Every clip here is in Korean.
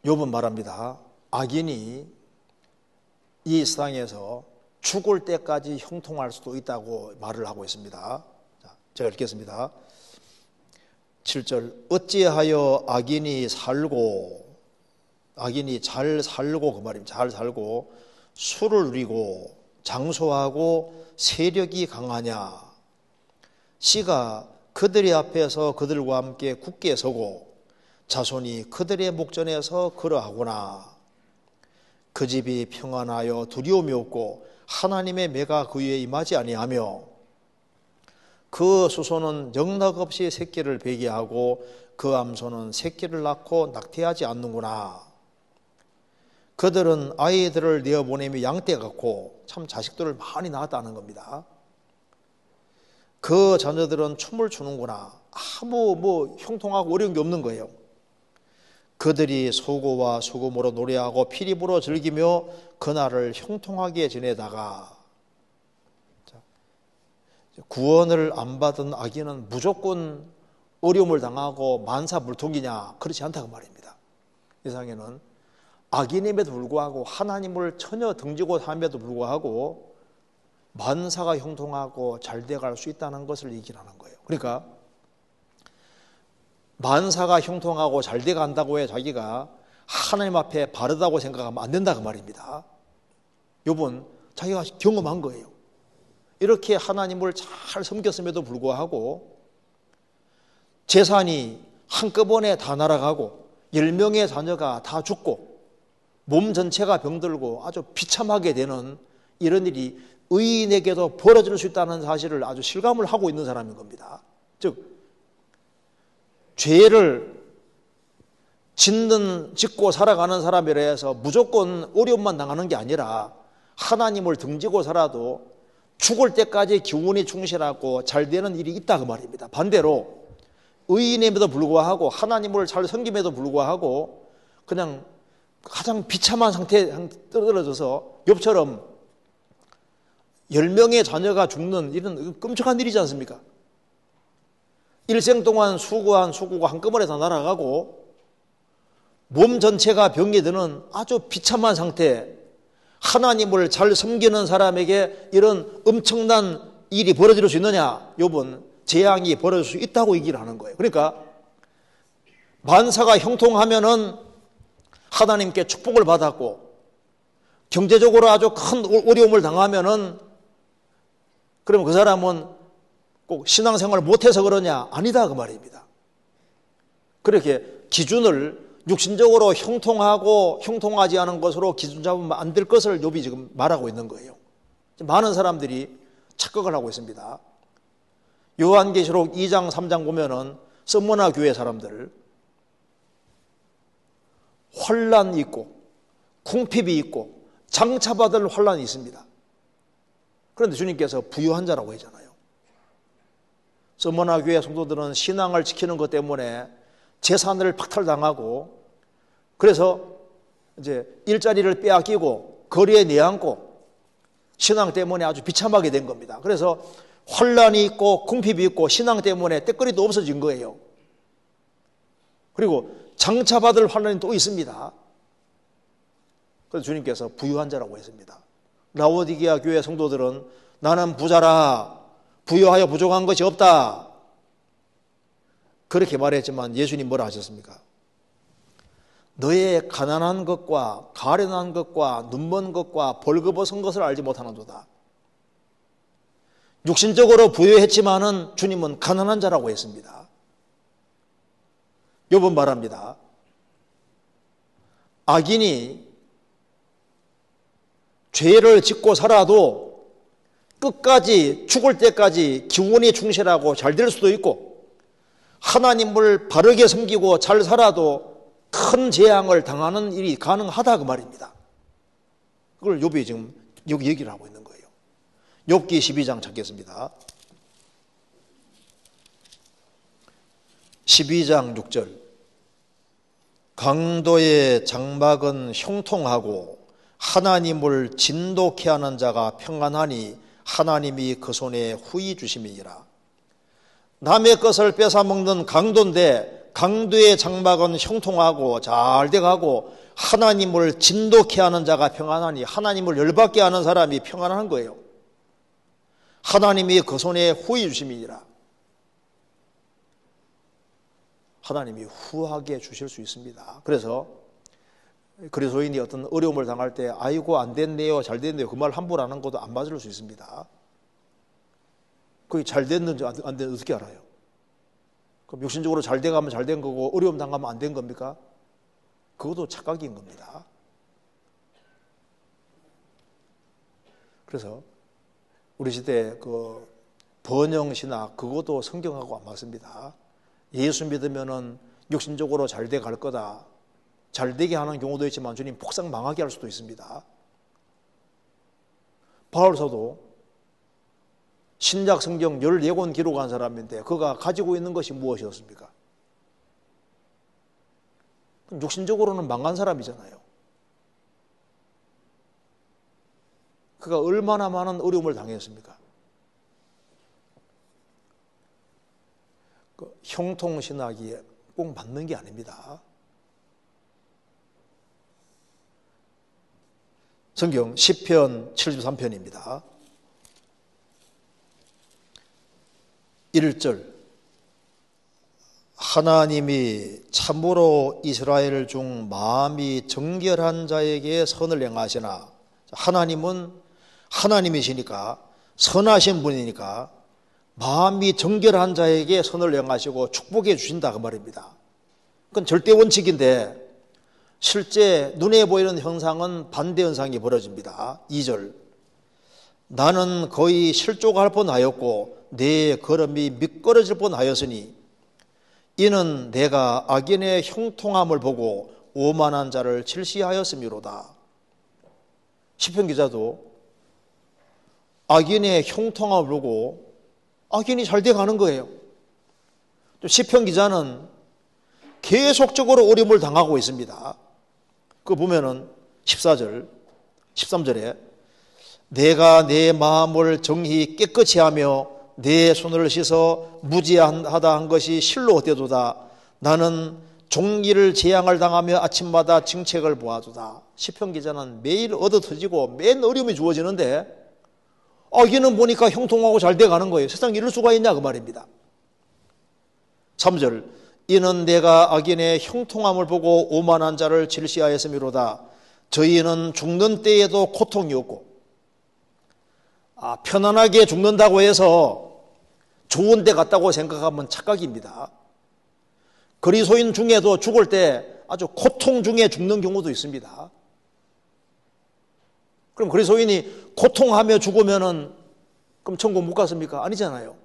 욥은 말합니다. 악인이 이 세상에서 죽을 때까지 형통할 수도 있다고 말을 하고 있습니다. 제가 읽겠습니다. 7절 어찌하여 악인이 잘 살고 그 말입니다. 잘 살고 수를 누리고 장소하고 세력이 강하냐. 씨가 그들의 앞에서 그들과 함께 굳게 서고 자손이 그들의 목전에서 그러하구나. 그 집이 평안하여 두려움이 없고 하나님의 매가 그 위에 임하지 아니하며 그 수소는 영락없이 새끼를 베게 하고 그 암소는 새끼를 낳고 낙태하지 않는구나. 그들은 아이들을 내어보내며 양떼 같고 참 자식들을 많이 낳았다는 겁니다. 그 자녀들은 춤을 추는구나. 아무 형통하고 어려운 게 없는 거예요. 그들이 소고와 소금으로 노래하고 피리부로 즐기며 그날을 형통하게 지내다가 구원을 안 받은 악인은 무조건 어려움을 당하고 만사불통이냐? 그렇지 않다고 말입니다. 이 세상에는 악인임에도 불구하고 하나님을 전혀 등지고 삶에도 불구하고 만사가 형통하고 잘 돼갈 수 있다는 것을 얘기하는 거예요. 그러니까 만사가 형통하고 잘 돼간다고 해 자기가 하나님 앞에 바르다고 생각하면 안 된다 그 말입니다. 욥은 자기가 경험한 거예요. 이렇게 하나님을 잘 섬겼음에도 불구하고 재산이 한꺼번에 다 날아가고 10명의 자녀가 다 죽고 몸 전체가 병들고 아주 비참하게 되는 이런 일이 의인에게도 벌어질 수 있다는 사실을 아주 실감을 하고 있는 사람인 겁니다. 즉 죄를 짓고 살아가는 사람이라 해서 무조건 어려움만 당하는 게 아니라 하나님을 등지고 살아도 죽을 때까지 기운이 충실하고 잘 되는 일이 있다 그 말입니다. 반대로 의인임에도 불구하고 하나님을 잘 섬김에도 불구하고 그냥 가장 비참한 상태에 떨어져서 욥처럼 10명의 자녀가 죽는 이런 끔찍한 일이지 않습니까? 일생 동안 수고한 수고가 한꺼번에 다 날아가고 몸 전체가 병이 드는 아주 비참한 상태, 하나님을 잘 섬기는 사람에게 이런 엄청난 일이 벌어질 수 있느냐? 욥은 재앙이 벌어질 수 있다고 얘기를 하는 거예요. 그러니까 만사가 형통하면은 하나님께 축복을 받았고 경제적으로 아주 큰 어려움을 당하면은 그러면 그 사람은 꼭 신앙생활을 못해서 그러냐? 아니다 그 말입니다. 그렇게 기준을 육신적으로 형통하고 형통하지 않은 것으로 기준 잡으면 안 될 것을 욥이 지금 말하고 있는 거예요. 많은 사람들이 착각을 하고 있습니다. 요한계시록 2장 3장 보면은 서머나 교회 사람들 환난이 있고 궁핍이 있고 장차받을 환난이 있습니다. 그런데 주님께서 부유한 자라고 하잖아요. 서머나 교회 성도들은 신앙을 지키는 것 때문에 재산을 박탈당하고 그래서 이제 일자리를 빼앗기고 거리에 내앉고 신앙 때문에 아주 비참하게 된 겁니다. 그래서 환난이 있고 궁핍이 있고 신앙 때문에 때거리도 없어진 거예요. 그리고 장차받을 환난이 또 있습니다. 그래서 주님께서 부유한 자라고 했습니다. 라오디게아 교회 성도들은 나는 부자라 부유하여 부족한 것이 없다 그렇게 말했지만 예수님 뭐라 하셨습니까? 너의 가난한 것과 가련한 것과 눈먼 것과 벌거벗은 것을 알지 못하는도다. 육신적으로 부유했지만은 주님은 가난한 자라고 했습니다. 욥은 말합니다. 악인이 죄를 짓고 살아도 끝까지 죽을 때까지 기운이 충실하고 잘 될 수도 있고 하나님을 바르게 섬기고 잘 살아도 큰 재앙을 당하는 일이 가능하다 그 말입니다. 그걸 욥이 지금 여기 얘기를 하고 있는 거예요. 욥기 12장 찾겠습니다. 12장 6절 강도의 장막은 형통하고 하나님을 진독케 하는 자가 평안하니 하나님이 그 손에 후히 주심이니라. 남의 것을 뺏어먹는 강도인데 강도의 장막은 형통하고 잘 돼가고 하나님을 진독케 하는 자가 평안하니 하나님을 열받게 하는 사람이 평안한 거예요. 하나님이 그 손에 후히 주심이니라. 하나님이 후하게 주실 수 있습니다. 그래서 그리스도인이 어떤 어려움을 당할 때 아이고 안 됐네요, 잘 됐네요 그 말 함부로 하는 것도 안 맞을 수 있습니다. 그게 잘 됐는지 안 됐는지 어떻게 알아요? 그럼 육신적으로 잘 돼가면 잘 된 거고 어려움 당하면 안 된 겁니까? 그것도 착각인 겁니다. 그래서 우리 시대 그 번영신학 그것도 성경하고 안 맞습니다. 예수 믿으면은 육신적으로 잘 돼 갈 거다. 잘 되게 하는 경우도 있지만 주님 폭삭 망하게 할 수도 있습니다. 바울서도 신약 성경 14권 기록한 사람인데 그가 가지고 있는 것이 무엇이었습니까? 육신적으로는 망한 사람이잖아요. 그가 얼마나 많은 어려움을 당했습니까? 그 형통신학이 꼭 맞는 게 아닙니다. 성경 시편 73편입니다. 1절 하나님이 참으로 이스라엘 중 마음이 정결한 자에게 선을 행하시나 하나님은 하나님이시니까 선하신 분이니까 마음이 정결한 자에게 선을 행하시고 축복해 주신다 그 말입니다. 그건 절대 원칙인데 실제 눈에 보이는 현상은 반대 현상이 벌어집니다. 2절 나는 거의 실족할 뻔하였고 내 걸음이 미끄러질 뻔하였으니 이는 내가 악인의 형통함을 보고 오만한 자를 질시하였음이로다. 시편 기자도 악인의 형통함을 보고 악인이 잘 돼가는 거예요. 또 시편 기자는 계속적으로 어려움을 당하고 있습니다. 그거 보면은 14절, 13절에 내가 내 마음을 정히 깨끗이 하며 내 손을 씻어 무지하다 한 것이 실로 어때도다. 나는 종기를 재앙을 당하며 아침마다 증책을 보아도다. 시편 기자는 매일 얻어터지고 맨 어려움이 주어지는데 악인은 보니까 형통하고 잘 돼가는 거예요. 세상에 이럴 수가 있냐 그 말입니다. 3절 이는 내가 악인의 형통함을 보고 오만한 자를 질시하였음이로다. 저희는 죽는 때에도 고통이 없고 편안하게 죽는다고 해서 좋은 데 갔다고 생각하면 착각입니다. 그리스도인 중에도 죽을 때 아주 고통 중에 죽는 경우도 있습니다. 그럼 그리스도인이 고통하며 죽으면은 그럼 천국 못 갔습니까? 아니잖아요.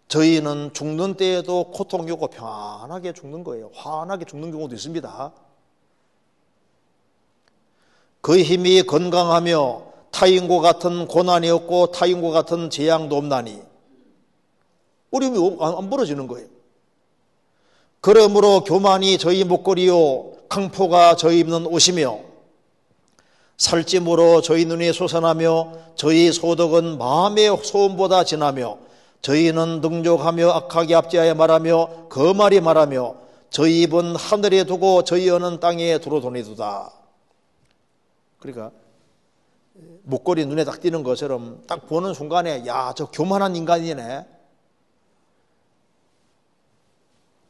저희는 죽는 때에도 고통이 없고 편안하게 죽는 거예요. 환하게 죽는 경우도 있습니다. 그 힘이 건강하며 타인과 같은 고난이 없고 타인과 같은 재앙도 없나니 어려움이 안 벌어지는 거예요. 그러므로 교만이 저희 목걸이요 강포가 저희 입는 옷이며 살찜으로 저희 눈이 솟아나며 저희 소득은 마음의 소음보다 진하며 저희는 능욕하며 악하게 압제하여 말하며 거말이 말하며 저희 입은 하늘에 두고 저희 어는 땅에 두루 도니도다. 그러니까 목걸이 눈에 딱 띄는 것처럼 딱 보는 순간에 야, 저 교만한 인간이네.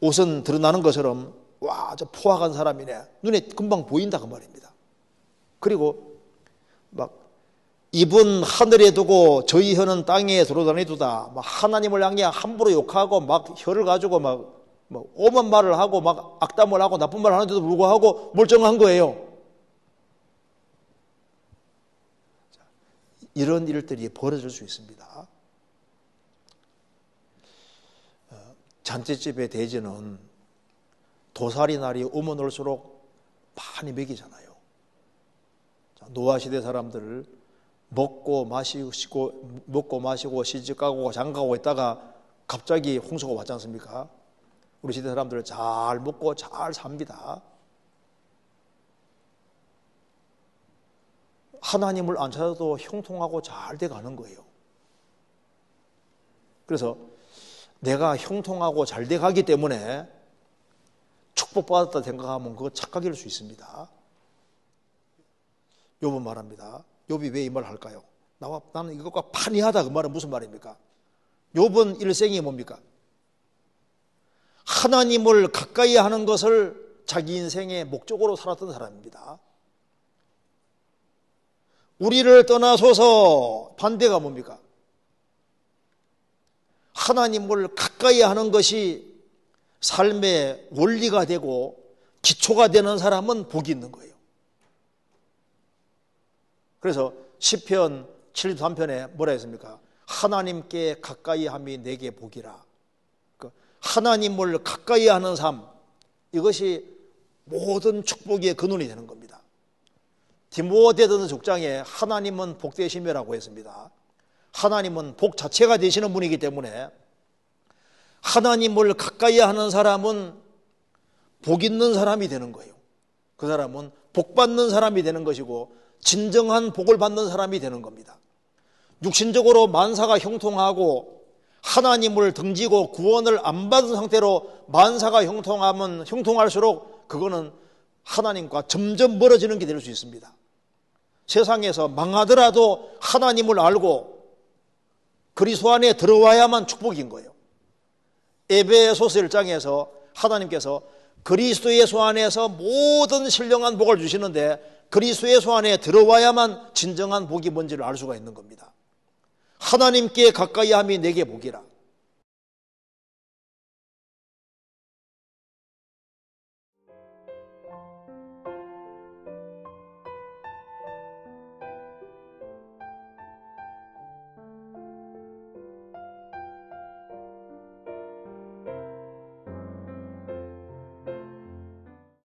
옷은 드러나는 것처럼 와, 저 포악한 사람이네. 눈에 금방 보인다 그 말입니다. 그리고 막 입은 하늘에 두고 저희 혀는 땅에 돌아다니도다. 막 하나님을 향해 함부로 욕하고 막 혀를 가지고 막 오만 말을 하고 막 악담을 하고 나쁜 말을 하는데도 불구하고 멀쩡한 거예요. 이런 일들이 벌어질 수 있습니다. 잔치집의 대지는 도살이 날이 오면 올수록 많이 먹이잖아요. 노아시대 사람들을 먹고 마시고 시집가고 장가고 있다가 갑자기 홍수가 왔지 않습니까? 우리 시대 사람들 잘 먹고 잘 삽니다. 하나님을 안 찾아도 형통하고 잘 돼가는 거예요. 그래서 내가 형통하고 잘 돼가기 때문에 축복받았다 생각하면 그거 착각일 수 있습니다. 욥은 말합니다. 욥이 왜 이 말을 할까요? 나는 이것과 판이하다, 그 말은 무슨 말입니까? 욥은 일생이 뭡니까? 하나님을 가까이 하는 것을 자기 인생의 목적으로 살았던 사람입니다. 우리를 떠나서서 반대가 뭡니까? 하나님을 가까이 하는 것이 삶의 원리가 되고 기초가 되는 사람은 복이 있는 거예요. 그래서 시편 73편에 뭐라 했습니까? 하나님께 가까이 함이 내게 복이라. 하나님을 가까이 하는 삶, 이것이 모든 축복의 근원이 되는 겁니다. 디모데전서 6장에 하나님은 복되심이라고 했습니다. 하나님은 복 자체가 되시는 분이기 때문에 하나님을 가까이 하는 사람은 복 있는 사람이 되는 거예요. 그 사람은 복 받는 사람이 되는 것이고 진정한 복을 받는 사람이 되는 겁니다. 육신적으로 만사가 형통하고 하나님을 등지고 구원을 안 받은 상태로 만사가 형통하면 형통할수록 그거는 하나님과 점점 멀어지는 게 될 수 있습니다. 세상에서 망하더라도 하나님을 알고 그리스도 안에 들어와야만 축복인 거예요. 에베소서 1장에서 하나님께서 그리스도 예수 안에서 모든 신령한 복을 주시는데 그리스도 예수 안에 들어와야만 진정한 복이 뭔지를 알 수가 있는 겁니다. 하나님께 가까이 함이 내게 복이라.